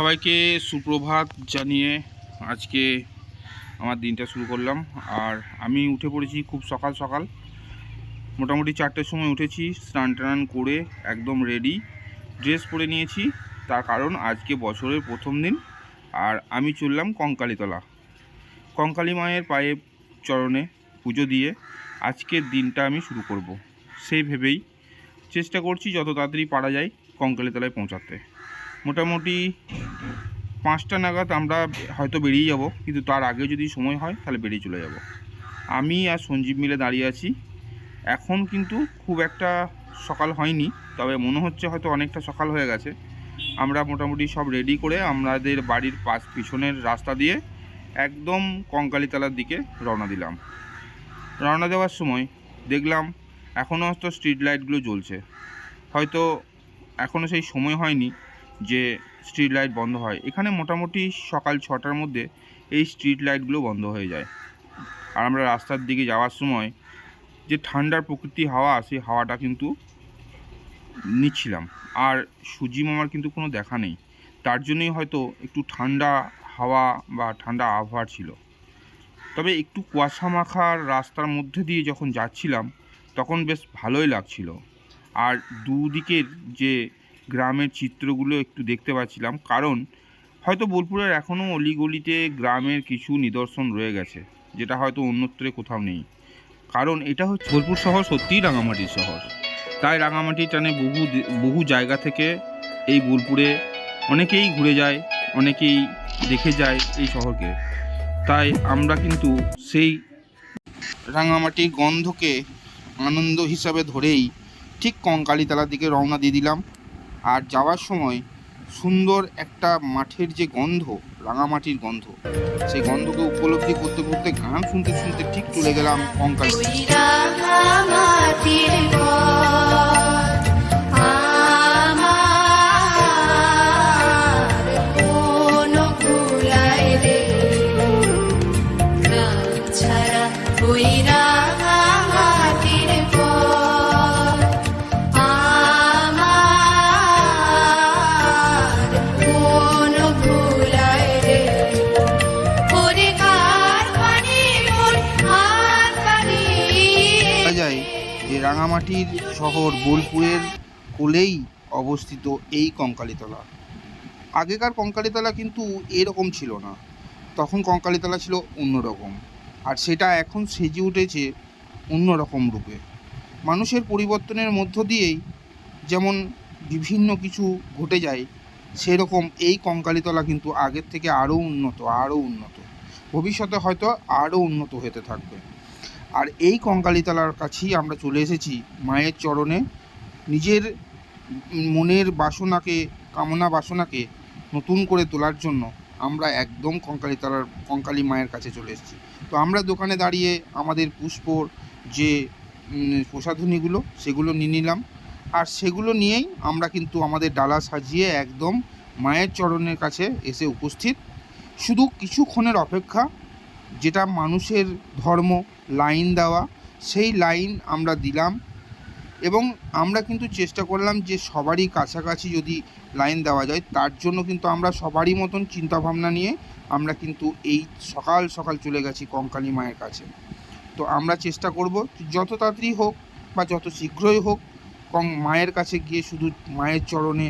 সবাইকে সুপ্রভাত জানিয়ে আজকে আমার দিনটা শুরু করলাম। আর আমি উঠে পড়েছি খুব সকাল সকাল, মোটামুটি 4টের সময় উঠেছি, স্নান টান করে একদম রেডি, ড্রেস পরে নিয়েছি। তার কারণ আজকে বছরের প্রথম দিন আর আমি চললাম কঙ্কালীতলা। কঙ্কালী মায়ের পায়ে চরণে পুজো দিয়ে আজকের দিনটা আমি শুরু করব। সেই ভেবেই চেষ্টা করছি যত তাড়াতাড়ি পারা যায় কঙ্কালীতলায় পৌঁছাতে। মোটামুটি 5টা নাগাদ আমরা হয়তো বেরিয়ে যাব, কিন্তু তার আগে যদি সময় হয় তাহলে বেরিয়ে চলে যাব। আমি আর সঞ্জীব মিলে দাঁড়িয়ে আছি। এখন কিন্তু খুব একটা সকাল হয়নি, তবে মনে হচ্ছে হয়তো অনেকটা সকাল হয়ে গেছে। আমরা মোটামুটি সব রেডি করে আমাদের বাড়ির পিছনের রাস্তা দিয়ে একদম কঙ্কালীতলার দিকে রওনা দিলাম। রওনা দেওয়ার সময় দেখলাম এখনও হয়তো স্ট্রিট লাইটগুলো জ্বলছে। হয়তো এখনও সেই সময় হয়নি যে স্ট্রিট লাইট বন্ধ হয়। এখানে মোটামুটি সকাল 6টার মধ্যে এই স্ট্রিট লাইটগুলো বন্ধ হয়ে যায়। আর আমরা রাস্তার দিকে যাওয়ার সময় যে ঠান্ডার প্রকৃতি হাওয়া, সেই হাওয়াটা কিন্তু নিচ্ছিলাম। আর সুজি মামার কিন্তু কোনো দেখা নেই, তার জন্যই হয়তো একটু ঠান্ডা হাওয়া বা ঠান্ডা আবহাওয়া ছিল। তবে একটু কুয়াশা মাখার রাস্তার মধ্যে দিয়ে যখন যাচ্ছিলাম তখন বেশ ভালোই লাগছিল। আর দুদিকের যে গ্রামের চিত্রগুলো একটু দেখতে পাচ্ছিলাম, কারণ হয়তো বোলপুরের এখনও অলিগলিতে গ্রামের কিছু নিদর্শন রয়ে গেছে, যেটা হয়তো অন্যত্রে কোথাও নেই। কারণ এটা হচ্ছে বোলপুর শহর সত্যিই রাঙামাটির শহর। তাই রাঙামাটির টানে বহু জায়গা থেকে এই বোলপুরে অনেকেই ঘুরে যায়, অনেকেই দেখে যায় এই শহরকে। তাই আমরা কিন্তু সেই রাঙামাটির গন্ধকে আনন্দ হিসাবে ধরেই ঠিক কঙ্কালীতলার দিকে রওনা দিয়ে দিলাম। আর যাওয়ার সময় সুন্দর একটা মাঠের যে গন্ধ, রাঙামাটির গন্ধ, সেই গন্ধকে উপলব্ধি করতে করতে গান শুনতে শুনতে ঠিক চলে গেলাম কঙ্কালীতলা। রাঙামাটির শহর বোলপুরের কোলেই অবস্থিত এই কঙ্কালীতলা। আগেকার কঙ্কালীতলা কিন্তু এরকম ছিল না, তখন কঙ্কালীতলা ছিল অন্যরকম। আর সেটা এখন সেজে উঠেছে অন্যরকম রূপে। মানুষের পরিবর্তনের মধ্য দিয়েই যেমন বিভিন্ন কিছু ঘটে যায়, সেরকম এই কঙ্কালীতলা কিন্তু আগের থেকে আরও উন্নত, ভবিষ্যতে হয়তো আরও উন্নত হতে থাকবে। আর এই কঙ্কালীতলার কাছেই আমরা চলে এসেছি মায়ের চরণে নিজের মনের কামনা বাসনাকে নতুন করে তোলার জন্য। আমরা একদম কঙ্কালী মায়ের কাছে চলে এসেছি। তো আমরা দোকানে দাঁড়িয়ে আমাদের পুষ্পর যে প্রসাধনীগুলো সেগুলো নিয়ে নিলাম। আর সেগুলো নিয়েই আমরা কিন্তু আমাদের ডালা সাজিয়ে একদম মায়ের চরণের কাছে এসে উপস্থিত। শুধু কিছুক্ষণের অপেক্ষা, যেটা মানুষের ধর্ম, লাইন দেওয়া, সেই লাইন আমরা দিলাম। এবং আমরা কিন্তু চেষ্টা করলাম যে সবারই কাছাকাছি যদি লাইন দেওয়া যায়, তার জন্য কিন্তু আমরা সবারই মতন চিন্তাভাবনা নিয়ে আমরা কিন্তু এই সকাল সকাল চলে গেছি কঙ্কালী মায়ের কাছে। তো আমরা চেষ্টা করব যত তাড়াতাড়ি হোক বা যত শীঘ্রই হোক মায়ের কাছে গিয়ে শুধু মায়ের চরণে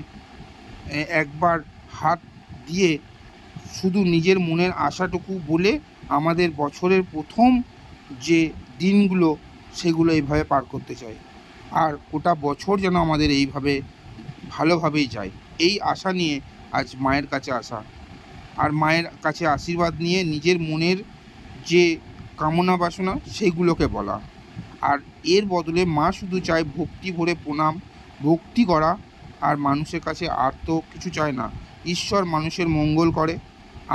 একবার হাত দিয়ে শুধু নিজের মনের আশাটুকু বলে আমাদের বছরের প্রথম যে দিনগুলো সেগুলো এইভাবে পার করতে চাই। আর গোটা বছর যেন আমাদের এইভাবে ভালোভাবেই যায়, এই আশা নিয়ে আজ মায়ের কাছে আসা। আর মায়ের কাছে আশীর্বাদ নিয়ে নিজের মনের যে কামনা বাসনা সেইগুলোকে বলা। আর এর বদলে মা শুধু চায় ভক্তি ভরে প্রণাম, ভক্তি করা। আর মানুষের কাছে আর তো কিছু চায় না, ঈশ্বর মানুষের মঙ্গল করে।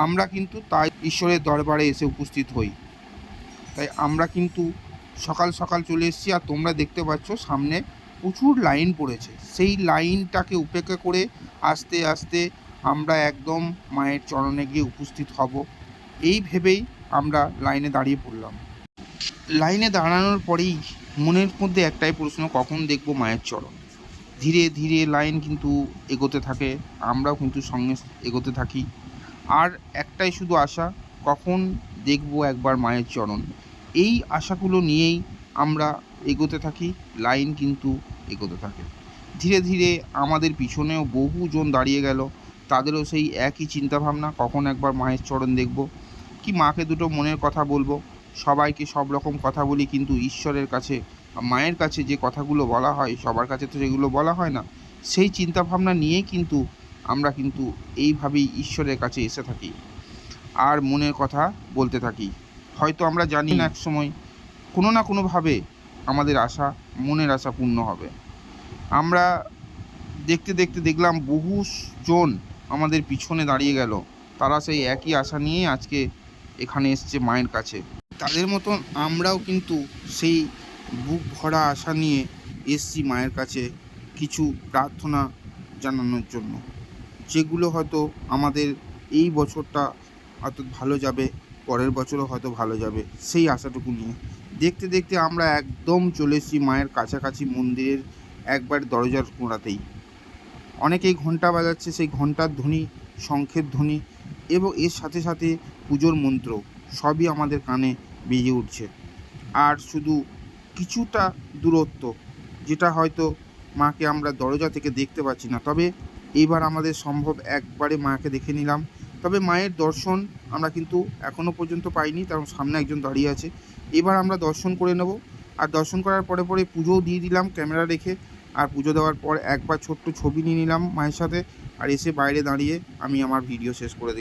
আমরা কিন্তু তাই ঈশ্বরের দরবারে এসে উপস্থিত হই। তাই আমরা কিন্তু সকাল সকাল চলে এসেছি। আর তোমরা দেখতে পাচ্ছ সামনে প্রচুর লাইন পড়েছে, সেই লাইনটাকে উপেক্ষা করে আস্তে আস্তে আমরা একদম মায়ের চরণে গিয়ে উপস্থিত হব, এই ভেবেই আমরা লাইনে দাঁড়িয়ে পড়লাম। লাইনে দাঁড়ানোর পরেই মনের মধ্যে একটাই প্রশ্ন, কখন দেখব মায়ের চরণ। ধীরে ধীরে লাইন কিন্তু এগোতে থাকে, আমরাও কিন্তু সঙ্গে এগোতে থাকি। আর একটাই শুধু আশা, কখন দেখব একবার মায়ের চরণ। এই আশাগুলো নিয়েই আমরা এগোতে থাকি, লাইন কিন্তু এগোতে থাকে। ধীরে ধীরে আমাদের পিছনেও বহুজন দাঁড়িয়ে গেল, তাদেরও সেই একই চিন্তাভাবনা, কখন একবার মায়ের চরণ দেখব, কি মাকে দুটো মনের কথা বলবো। সবাইকে সব রকম কথা বলি, কিন্তু ঈশ্বরের কাছে, মায়ের কাছে যে কথাগুলো বলা হয়, সবার কাছে তো সেগুলো বলা হয় না। সেই চিন্তাভাবনা নিয়েই কিন্তু আমরা কিন্তু এইভাবেই ঈশ্বরের কাছে এসে থাকি আর মনের কথা বলতে থাকি। হয়তো আমরা জানি না একসময় কোনো না কোনোভাবে আমাদের আশা, মনের আশা পূর্ণ হবে। আমরা দেখতে দেখতে দেখলাম বহুজন আমাদের পিছনে দাঁড়িয়ে গেল, তারা সেই একই আশা নিয়েই আজকে এখানে এসছে মায়ের কাছে। তাদের মতন আমরাও কিন্তু সেই বুক ভরা আশা নিয়ে এসছি মায়ের কাছে কিছু প্রার্থনা জানানোর জন্য, যেগুলো হয়তো আমাদের এই বছরটা হয়তো ভালো যাবে, পরের বছরও হয়তো ভালো যাবে, সেই আশাটুকু নিয়ে। দেখতে দেখতে আমরা একদম চলে এসেছি মায়ের কাছাকাছি, মন্দিরের একবার দরজার গোড়াতেই। অনেকেই ঘণ্টা বাজাচ্ছে, সেই ঘণ্টার ধ্বনি, শঙ্খের ধ্বনি এবং এর সাথে সাথে পুজোর মন্ত্র সবই আমাদের কানে বেজে উঠছে। আর শুধু কিছুটা দূরত্ব, যেটা হয়তো মাকে আমরা দরজা থেকে দেখতে পাচ্ছি না, তবে এইবার আমাদের সম্ভব একবারে মাকে দেখে নিলাম। তবে মায়ের দর্শন আমরা কিন্তু এখনও পর্যন্ত পাইনি, কারণ সামনে একজন দাঁড়িয়ে আছে। এবার আমরা দর্শন করে নেব, আর দর্শন করার পরে পরে পুজোও দিয়ে দিলাম ক্যামেরা রেখে। আর পুজো দেওয়ার পর একবার ছোট্ট ছবি নিয়ে নিলাম মায়ের সাথে, আর এসে বাইরে দাঁড়িয়ে আমি আমার ভিডিও শেষ করে দিই।